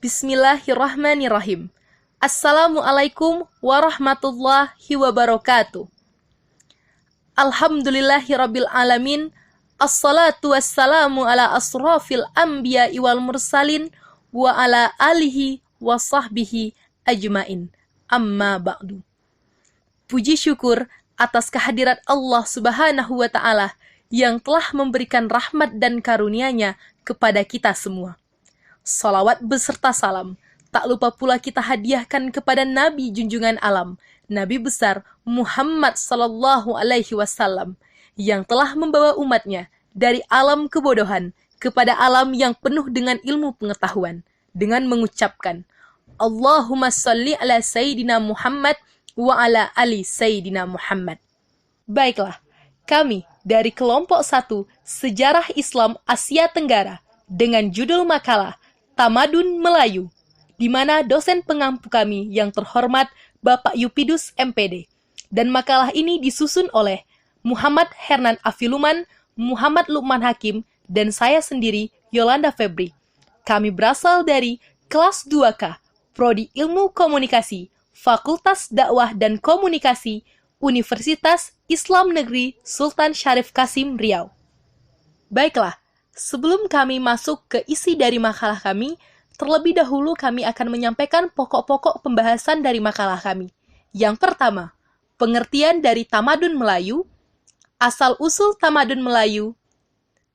Bismillahirrahmanirrahim. Assalamualaikum warahmatullahi wabarakatuh. Alhamdulillahirabbil alamin. Assalatu wassalamu ala asrafil anbiya'i wal mursalin wa ala alihi wa sahbihi ajmain. Amma ba'du. Puji syukur atas kehadirat Allah Subhanahu wa Ta'ala yang telah memberikan rahmat dan karunia-Nya kepada kita semua. Salawat beserta salam, tak lupa pula kita hadiahkan kepada Nabi junjungan alam, Nabi besar Muhammad sallallahu alaihi wasallam, yang telah membawa umatnya dari alam kebodohan kepada alam yang penuh dengan ilmu pengetahuan, dengan mengucapkan, Allahumma salli ala Sayyidina Muhammad wa ala ali Sayyidina Muhammad. Baiklah, kami dari kelompok 1 Sejarah Islam Asia Tenggara dengan judul makalah Tamadun Melayu, di mana dosen pengampu kami yang terhormat Bapak Yupidus MPD. Dan makalah ini disusun oleh Muhammad Hernan Afiluman, Muhammad Lukman Hakim, dan saya sendiri, Yolanda Febri. Kami berasal dari kelas 2K, Prodi Ilmu Komunikasi, Fakultas Dakwah dan Komunikasi, Universitas Islam Negeri Sultan Syarif Kasim Riau. Baiklah, sebelum kami masuk ke isi dari makalah kami, terlebih dahulu kami akan menyampaikan pokok-pokok pembahasan dari makalah kami. Yang pertama, pengertian dari Tamadun Melayu, asal-usul Tamadun Melayu,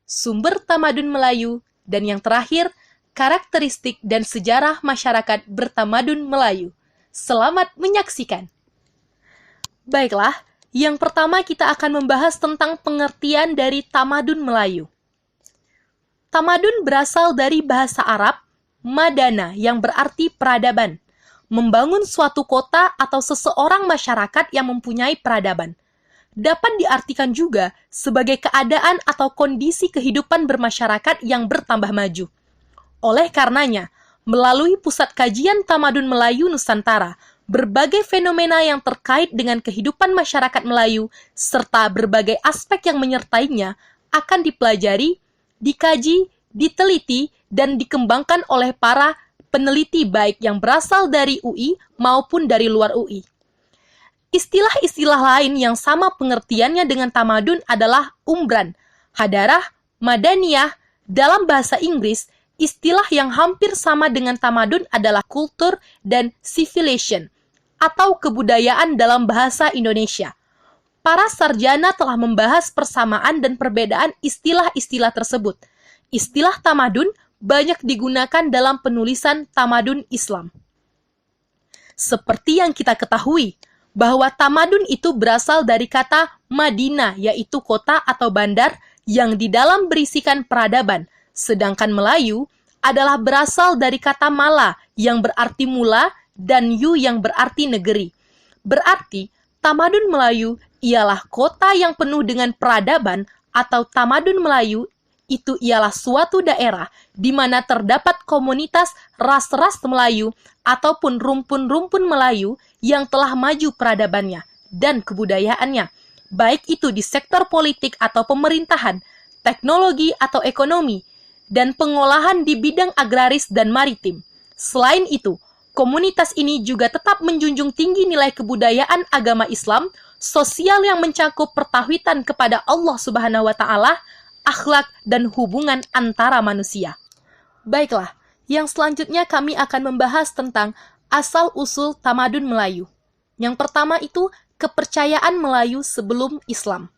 sumber Tamadun Melayu, dan yang terakhir, karakteristik dan sejarah masyarakat bertamadun Melayu. Selamat menyaksikan. Baiklah, yang pertama kita akan membahas tentang pengertian dari Tamadun Melayu. Tamadun berasal dari bahasa Arab, madana, yang berarti peradaban. Membangun suatu kota atau seseorang masyarakat yang mempunyai peradaban. Dapat diartikan juga sebagai keadaan atau kondisi kehidupan bermasyarakat yang bertambah maju. Oleh karenanya, melalui Pusat Kajian Tamadun Melayu Nusantara, berbagai fenomena yang terkait dengan kehidupan masyarakat Melayu serta berbagai aspek yang menyertainya akan dipelajari, dikaji, diteliti, dan dikembangkan oleh para peneliti baik yang berasal dari UI maupun dari luar UI. Istilah-istilah lain yang sama pengertiannya dengan tamadun adalah umbran, hadarah, madaniyah. Dalam bahasa Inggris, istilah yang hampir sama dengan tamadun adalah kultur dan civilization, atau kebudayaan dalam bahasa Indonesia. Para sarjana telah membahas persamaan dan perbedaan istilah-istilah tersebut. Istilah tamadun banyak digunakan dalam penulisan tamadun Islam. Seperti yang kita ketahui, bahwa tamadun itu berasal dari kata Madinah, yaitu kota atau bandar yang di dalam berisikan peradaban, sedangkan Melayu adalah berasal dari kata Mala yang berarti mula dan Yu yang berarti negeri. Berarti, tamadun Melayu ialah kota yang penuh dengan peradaban atau tamadun Melayu itu ialah suatu daerah di mana terdapat komunitas ras-ras Melayu ataupun rumpun-rumpun Melayu yang telah maju peradabannya dan kebudayaannya, baik itu di sektor politik atau pemerintahan, teknologi atau ekonomi, dan pengolahan di bidang agraris dan maritim. Selain itu, komunitas ini juga tetap menjunjung tinggi nilai kebudayaan agama Islam, sosial yang mencakup pertauhidan kepada Allah Subhanahu wa Ta'ala, akhlak, dan hubungan antara manusia. Baiklah, yang selanjutnya kami akan membahas tentang asal-usul tamadun Melayu. Yang pertama itu kepercayaan Melayu sebelum Islam.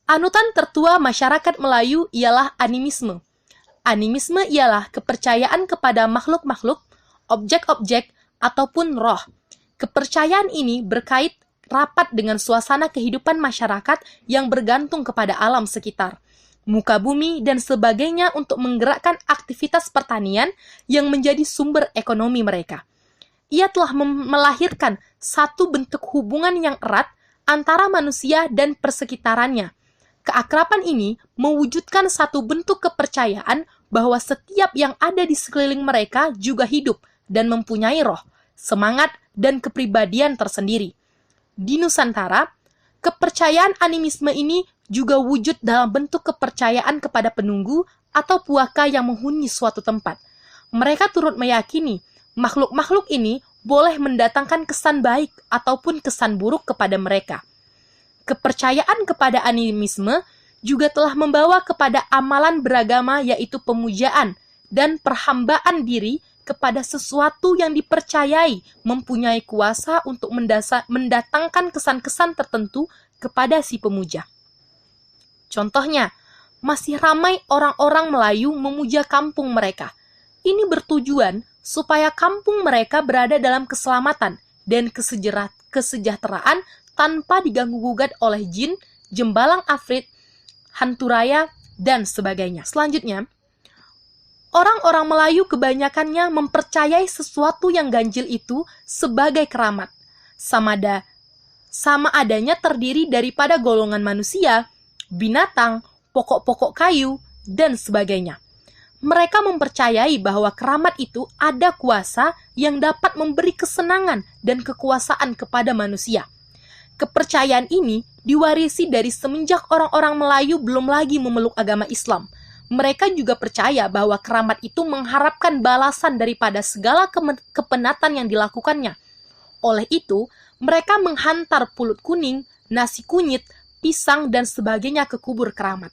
Anutan tertua masyarakat Melayu ialah animisme. Animisme ialah kepercayaan kepada makhluk-makhluk, objek-objek, ataupun roh. Kepercayaan ini berkait rapat dengan suasana kehidupan masyarakat yang bergantung kepada alam sekitar, muka bumi, dan sebagainya untuk menggerakkan aktivitas pertanian yang menjadi sumber ekonomi mereka. Ia telah melahirkan satu bentuk hubungan yang erat antara manusia dan persekitarannya. Keakraban ini mewujudkan satu bentuk kepercayaan bahwa setiap yang ada di sekeliling mereka juga hidup dan mempunyai roh, semangat, dan kepribadian tersendiri. Di Nusantara, kepercayaan animisme ini juga wujud dalam bentuk kepercayaan kepada penunggu atau puaka yang menghuni suatu tempat. Mereka turut meyakini makhluk-makhluk ini boleh mendatangkan kesan baik ataupun kesan buruk kepada mereka. Kepercayaan kepada animisme juga telah membawa kepada amalan beragama, yaitu pemujaan dan perhambaan diri kepada sesuatu yang dipercayai mempunyai kuasa untuk mendatangkan kesan-kesan tertentu kepada si pemuja. Contohnya, masih ramai orang-orang Melayu memuja kampung mereka. Ini bertujuan supaya kampung mereka berada dalam keselamatan dan kesejahteraan tanpa diganggu-gugat oleh jin, jembalang afrit, hantu raya, dan sebagainya. Selanjutnya, orang-orang Melayu kebanyakannya mempercayai sesuatu yang ganjil itu sebagai keramat. Sama adanya terdiri daripada golongan manusia, binatang, pokok-pokok kayu, dan sebagainya. Mereka mempercayai bahwa keramat itu ada kuasa yang dapat memberi kesenangan dan kekuasaan kepada manusia. Kepercayaan ini diwarisi dari semenjak orang-orang Melayu belum lagi memeluk agama Islam. Mereka juga percaya bahwa keramat itu mengharapkan balasan daripada segala kepenatan yang dilakukannya. Oleh itu, mereka menghantar pulut kuning, nasi kunyit, pisang, dan sebagainya ke kubur keramat.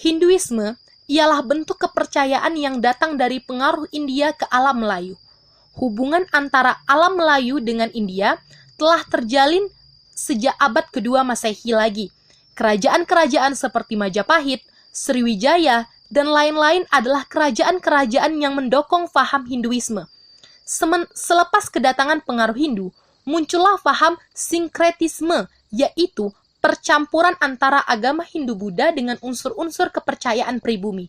Hinduisme ialah bentuk kepercayaan yang datang dari pengaruh India ke alam Melayu. Hubungan antara alam Melayu dengan India telah terjalin sejak abad kedua Masehi lagi. Kerajaan-kerajaan seperti Majapahit, Sriwijaya, dan lain-lain adalah kerajaan-kerajaan yang mendukung faham Hinduisme. Selepas kedatangan pengaruh Hindu, muncullah faham sinkretisme, yaitu percampuran antara agama Hindu-Buddha dengan unsur-unsur kepercayaan pribumi.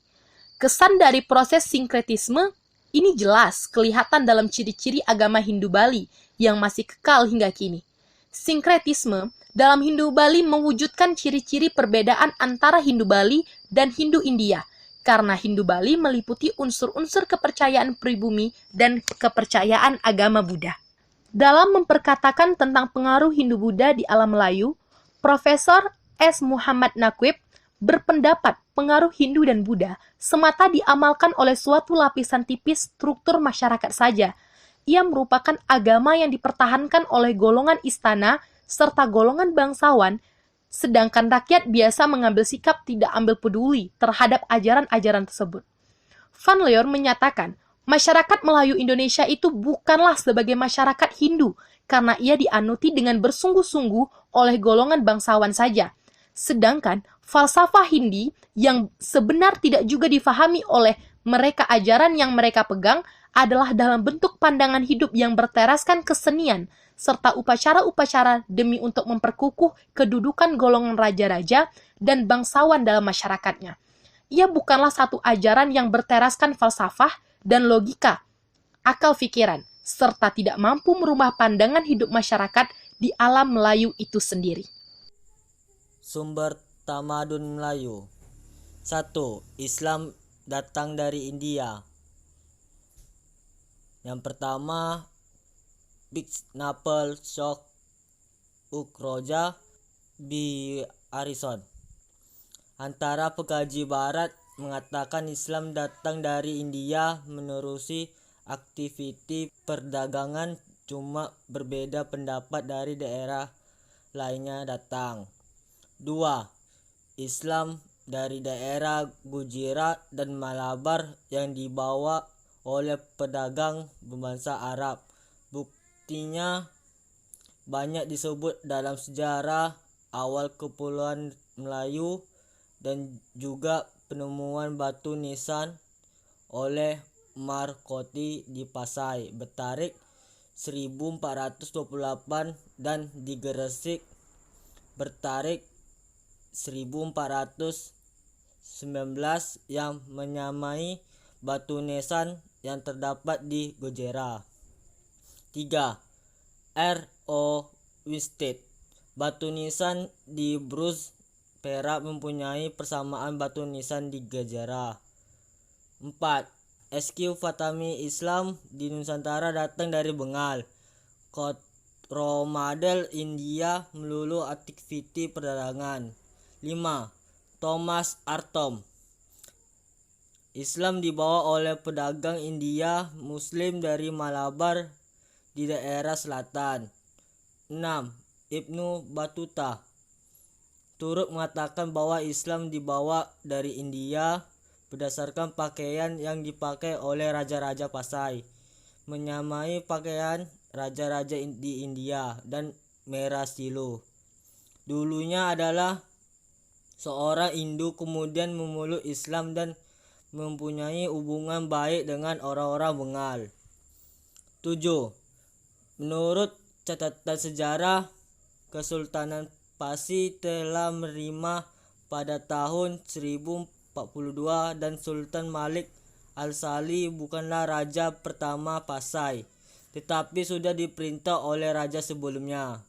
Kesan dari proses sinkretisme ini jelas kelihatan dalam ciri-ciri agama Hindu Bali yang masih kekal hingga kini. Sinkretisme dalam Hindu Bali mewujudkan ciri-ciri perbedaan antara Hindu Bali dan Hindu India, karena Hindu Bali meliputi unsur-unsur kepercayaan pribumi dan kepercayaan agama Buddha. Dalam memperkatakan tentang pengaruh Hindu-Buddha di alam Melayu, Profesor S. Muhammad Naqib berpendapat pengaruh Hindu dan Buddha semata diamalkan oleh suatu lapisan tipis struktur masyarakat saja. Ia merupakan agama yang dipertahankan oleh golongan istana serta golongan bangsawan, sedangkan rakyat biasa mengambil sikap tidak ambil peduli terhadap ajaran-ajaran tersebut. Van Leer menyatakan, masyarakat Melayu Indonesia itu bukanlah sebagai masyarakat Hindu, karena ia dianuti dengan bersungguh-sungguh oleh golongan bangsawan saja. Sedangkan falsafah Hindi yang sebenar tidak juga difahami oleh mereka, ajaran yang mereka pegang adalah dalam bentuk pandangan hidup yang berteraskan kesenian, serta upacara-upacara demi untuk memperkukuh kedudukan golongan raja-raja dan bangsawan dalam masyarakatnya. Ia bukanlah satu ajaran yang berteraskan falsafah dan logika, akal pikiran, serta tidak mampu merubah pandangan hidup masyarakat di alam Melayu itu sendiri. Sumber tamadun Melayu. 1. Islam datang dari India. Yang pertama, Bigsnapel Shock Ukroja B. Harrison. Antara pengkaji barat mengatakan Islam datang dari India menerusi aktiviti perdagangan, cuma berbeda pendapat dari daerah lainnya datang. 2. Islam dari daerah Gujarat dan Malabar yang dibawa oleh pedagang berbangsa Arab. Buktinya banyak disebut dalam sejarah awal kepulauan Melayu dan juga penemuan batu nisan oleh Markoti di Pasai bertarikh 1428 dan di Gresik bertarikh 1419 yang menyamai batu nisan yang terdapat di Gujarat. 3. R.O. Winstead. Batu nisan di Bruce, Perak mempunyai persamaan batu nisan di Gujarat. 4. SQ Fatami. Islam di Nusantara datang dari Bengal. Coromandel India melulu aktiviti perdagangan. 5. Thomas Artom. Islam dibawa oleh pedagang India Muslim dari Malabar di daerah selatan. 6. Ibnu Battuta turut mengatakan bahwa Islam dibawa dari India berdasarkan pakaian yang dipakai oleh raja-raja Pasai, menyamai pakaian raja-raja di India dan merah silu. Dulunya adalah seorang Hindu, kemudian memeluk Islam dan mempunyai hubungan baik dengan orang-orang Bengal. 7. Menurut catatan sejarah, Kesultanan Pasi telah menerima pada tahun 1042 dan Sultan Malik Al-Sali bukanlah raja pertama Pasai, tetapi sudah diperintah oleh raja sebelumnya.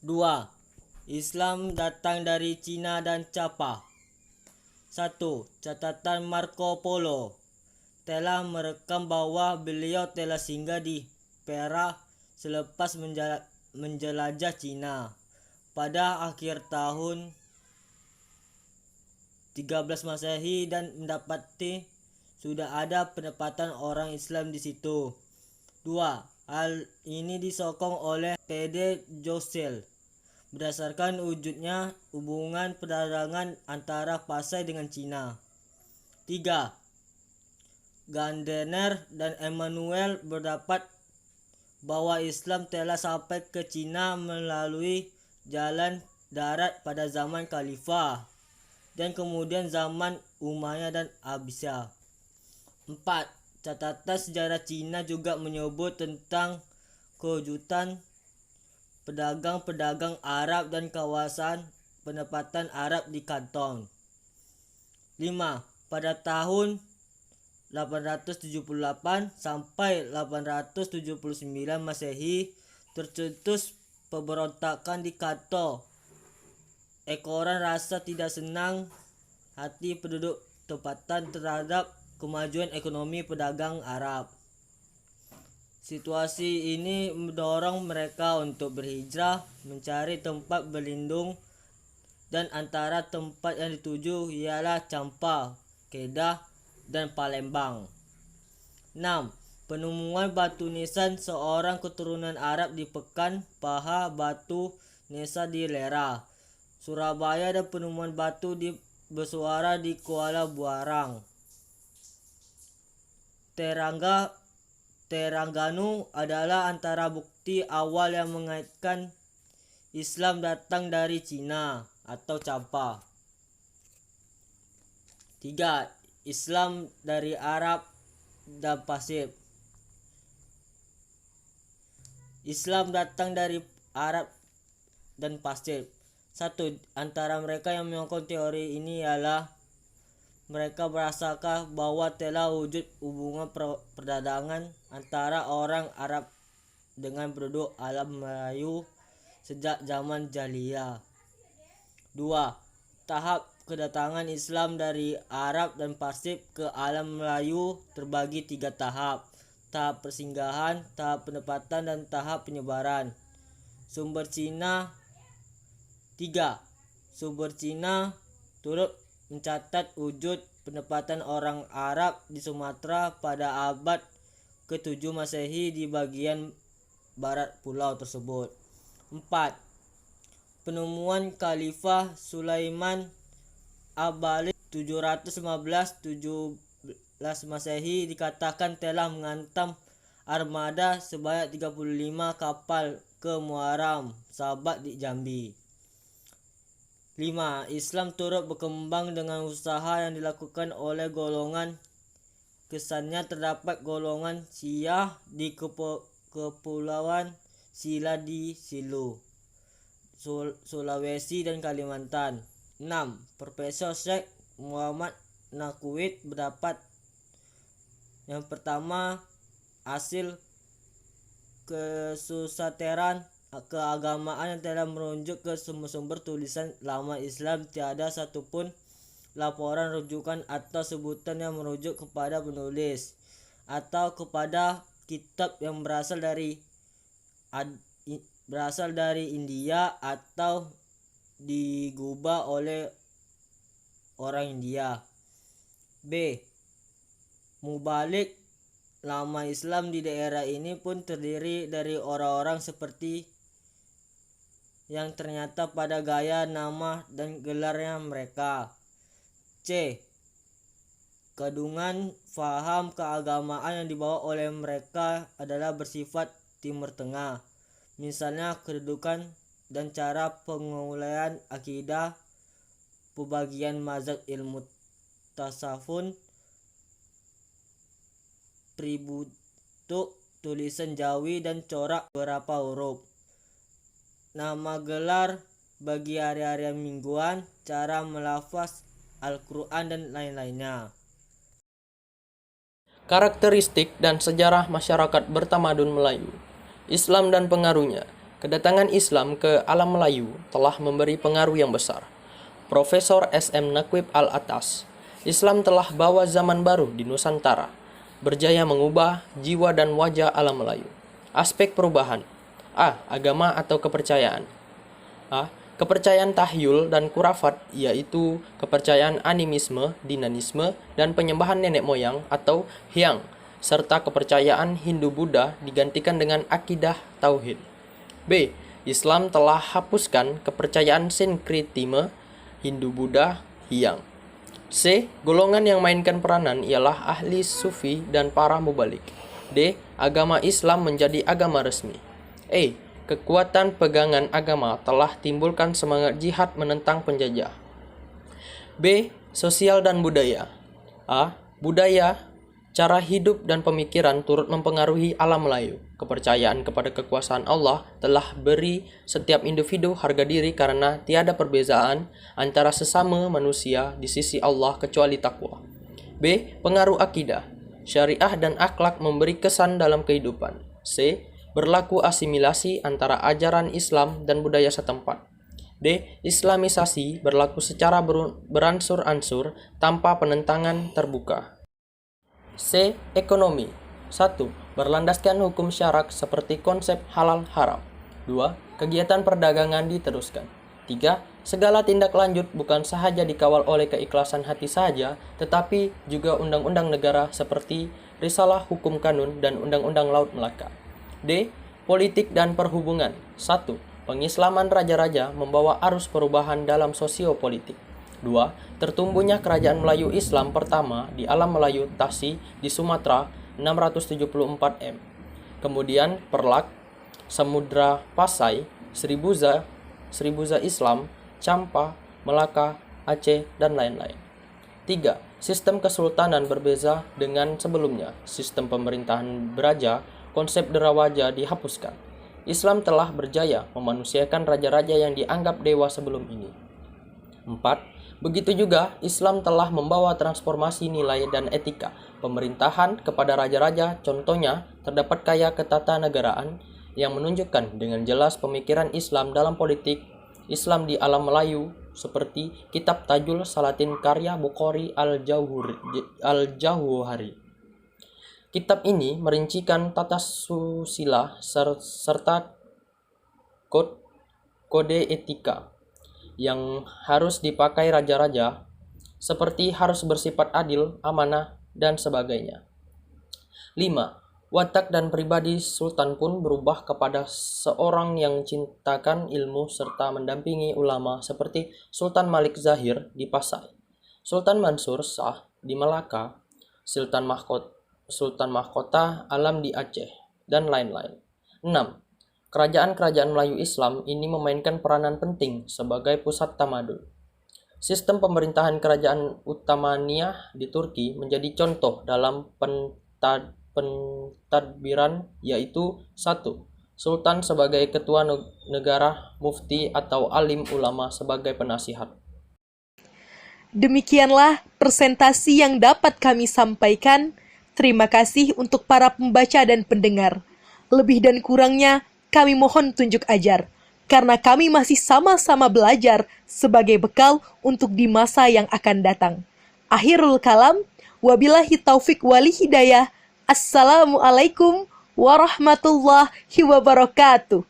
2. Islam datang dari Cina dan Java. 1. Catatan Marco Polo telah merekam bahwa beliau telah singgah di Perak selepas menjelajah Cina pada akhir tahun 13 Masehi dan mendapati sudah ada penempatan orang Islam di situ. 2. Hal ini disokong oleh P.D. Josel berdasarkan wujudnya hubungan perdagangan antara Pasai dengan Cina. 3. Gardner dan Emmanuel berdapat bahwa Islam telah sampai ke Cina melalui jalan darat pada zaman Khalifah dan kemudian zaman Umayyah dan Abbasiyah. 4. Catatan sejarah Cina juga menyebut tentang kewujudan pedagang-pedagang Arab dan kawasan penempatan Arab di Kanton. 5. Pada tahun 878 sampai 879 Masehi tercetus pemberontakan di Kanton. Ekoran rasa tidak senang hati penduduk tempatan terhadap kemajuan ekonomi pedagang Arab. Situasi ini mendorong mereka untuk berhijrah mencari tempat berlindung, dan antara tempat yang dituju ialah Champa, Kedah, dan Palembang. 6. Penemuan batu nisan seorang keturunan Arab di Pekan, Paha, Batu Nesa di Lera, Surabaya, dan penemuan batu di bersuara di Kuala Buarang. Terengganu adalah antara bukti awal yang mengaitkan Islam datang dari Cina atau Champa. 3. Islam dari Arab dan Pasif. Islam datang dari Arab dan Pasif. 1. Antara mereka yang menyokong teori ini ialah mereka merasakan bahwa telah wujud hubungan perdagangan antara orang Arab dengan penduduk alam Melayu sejak zaman Jahiliyah. 2. Tahap kedatangan Islam dari Arab dan Pasif ke alam Melayu terbagi 3 tahap: tahap persinggahan, tahap penempatan, dan tahap penyebaran. Sumber Cina. 3. Sumber Cina turut mencatat wujud penempatan orang Arab di Sumatera pada abad ke-7 Masehi di bagian barat pulau tersebut. 4. Penemuan Khalifah Sulaiman Abalid 715-17 Masehi dikatakan telah menghantam armada sebanyak 35 kapal ke Muaram, Sabak di Jambi. 5. Islam turut berkembang dengan usaha yang dilakukan oleh golongan. Kesannya terdapat golongan Syiah di Kepulauan Silla di Silu, Sulawesi, dan Kalimantan. 6. Profesor Syekh Muhammad Nakuit berdapat yang pertama, hasil kesusateran keagamaan yang telah merujuk ke sumber-sumber tulisan lama Islam, tiada satupun laporan rujukan atau sebutan yang merujuk kepada penulis atau kepada kitab yang berasal dari India atau digubah oleh orang India. B. Mubalik. Lama Islam di daerah ini pun terdiri dari orang-orang seperti yang ternyata pada gaya, nama, dan gelarnya mereka. C. Kandungan faham keagamaan yang dibawa oleh mereka adalah bersifat Timur Tengah. Misalnya kedudukan dan cara pengulaian akidah, pembagian mazhab ilmu tasawuf, tributuk, tulisan Jawi, dan corak beberapa huruf. Nama gelar bagi hari-hari mingguan, cara melafaz Al-Quran, dan lain-lainnya. Karakteristik dan sejarah masyarakat bertamadun Melayu. Islam dan pengaruhnya. Kedatangan Islam ke alam Melayu telah memberi pengaruh yang besar. Profesor S.M. Naqib Al-Atas. Islam telah bawa zaman baru di Nusantara, berjaya mengubah jiwa dan wajah alam Melayu. Aspek perubahan. A. Agama atau kepercayaan. A. Kepercayaan tahyul dan kurafat, yaitu kepercayaan animisme, dinanisme, dan penyembahan nenek moyang atau hyang, serta kepercayaan Hindu-Buddha digantikan dengan akidah tauhid. B. Islam telah hapuskan kepercayaan sinkritisme, Hindu-Buddha, hyang. C. Golongan yang mainkan peranan ialah ahli sufi dan para mubalik. D. Agama Islam menjadi agama resmi. E. Kekuatan pegangan agama telah timbulkan semangat jihad menentang penjajah. B. Sosial dan budaya. A. Budaya, cara hidup dan pemikiran turut mempengaruhi alam Melayu. Kepercayaan kepada kekuasaan Allah telah beri setiap individu harga diri karena tiada perbezaan antara sesama manusia di sisi Allah kecuali takwa. B. Pengaruh akidah. Syariah dan akhlak memberi kesan dalam kehidupan. C. Berlaku asimilasi antara ajaran Islam dan budaya setempat. D. Islamisasi berlaku secara beransur-ansur tanpa penentangan terbuka. C. Ekonomi. 1. Berlandaskan hukum syarak seperti konsep halal haram. 2. Kegiatan perdagangan diteruskan. 3. Segala tindak lanjut bukan sahaja dikawal oleh keikhlasan hati saja, tetapi juga undang-undang negara seperti Risalah Hukum Kanun dan Undang-Undang Laut Melaka. D. Politik dan perhubungan. 1. Pengislaman raja-raja membawa arus perubahan dalam sosiopolitik. 2. Tertumbuhnya kerajaan Melayu Islam pertama di alam Melayu Tasi di Sumatera 674 M. Kemudian Perlak, Samudra Pasai, Seribuza Islam, Campa, Melaka, Aceh, dan lain-lain. 3. Sistem kesultanan berbeza dengan sebelumnya. Sistem pemerintahan beraja, konsep derawaja dihapuskan. Islam telah berjaya memanusiakan raja-raja yang dianggap dewa sebelum ini. 4. Begitu juga Islam telah membawa transformasi nilai dan etika pemerintahan kepada raja-raja. Contohnya, terdapat kaya ketatanegaraan yang menunjukkan dengan jelas pemikiran Islam dalam politik Islam di alam Melayu, seperti Kitab Tajul Salatin karya Bukhari Al-Jauhari. Kitab ini merincikan tata susila serta kode etika yang harus dipakai raja-raja, seperti harus bersifat adil, amanah, dan sebagainya. 5. Watak dan pribadi Sultan pun berubah kepada seorang yang cintakan ilmu serta mendampingi ulama seperti Sultan Malik Zahir di Pasai, Sultan Mansur Shah di Melaka, Sultan Mahkota Alam di Aceh, dan lain-lain. 6. Kerajaan-kerajaan Melayu Islam ini memainkan peranan penting sebagai pusat tamadun. Sistem pemerintahan kerajaan Uthmaniyah di Turki menjadi contoh dalam pentadbiran, yaitu 1. Sultan sebagai ketua negara, mufti atau alim ulama sebagai penasihat. Demikianlah presentasi yang dapat kami sampaikan. Terima kasih untuk para pembaca dan pendengar. Lebih dan kurangnya kami mohon tunjuk ajar, karena kami masih sama-sama belajar sebagai bekal untuk di masa yang akan datang. Akhirul kalam, wabillahi taufik wali hidayah. Assalamualaikum warahmatullahi wabarakatuh.